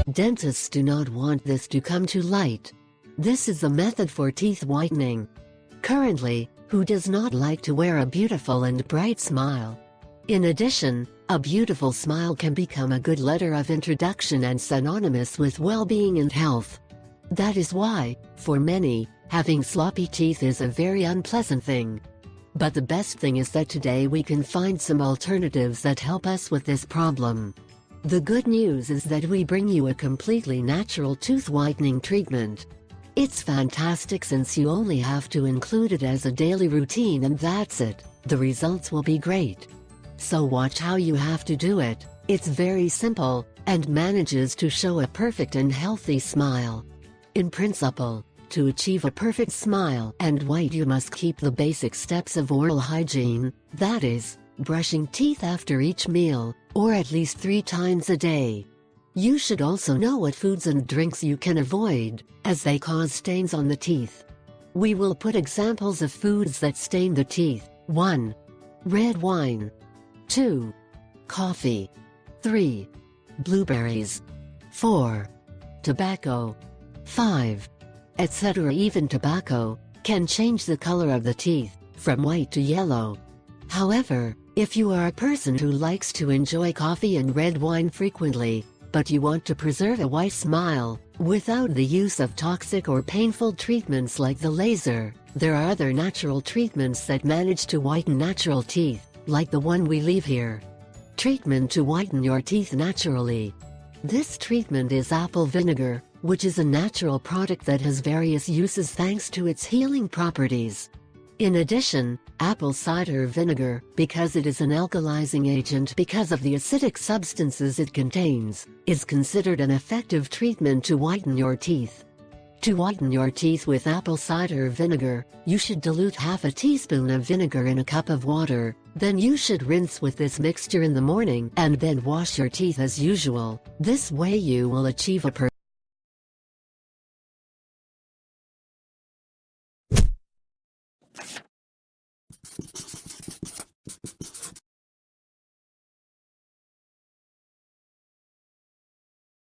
Dentists do not want this to come to light. This is the method for teeth whitening. Currently, who does not like to wear a beautiful and bright smile? In addition, a beautiful smile can become a good letter of introduction and synonymous with well-being and health. That is why, for many, having sloppy teeth is a very unpleasant thing. But the best thing is that today we can find some alternatives that help us with this problem. The good news is that we bring you a completely natural tooth whitening treatment. It's fantastic since you only have to include it as a daily routine and that's it. The results will be great. So watch how you have to do it. It's very simple, and manages to show a perfect and healthy smile. In principle, to achieve a perfect smile and white you must keep the basic steps of oral hygiene, that is, brushing teeth after each meal, or at least 3 times a day. You should also know what foods and drinks you can avoid, as they cause stains on the teeth. We will put examples of foods that stain the teeth. 1. Red wine. 2. Coffee. 3. Blueberries. 4. Tobacco. 5. Etc. Even tobacco can change the color of the teeth, from white to yellow. However, if you are a person who likes to enjoy coffee and red wine frequently, but you want to preserve a white smile, without the use of toxic or painful treatments like the laser, there are other natural treatments that manage to whiten natural teeth, like the one we leave here. Treatment to whiten your teeth naturally. This treatment is apple vinegar, which is a natural product that has various uses thanks to its healing properties. In addition, apple cider vinegar, because it is an alkalizing agent because of the acidic substances it contains, is considered an effective treatment to whiten your teeth. To whiten your teeth with apple cider vinegar, you should dilute half a teaspoon of vinegar in a cup of water, then you should rinse with this mixture in the morning and then wash your teeth as usual. This way you will achieve a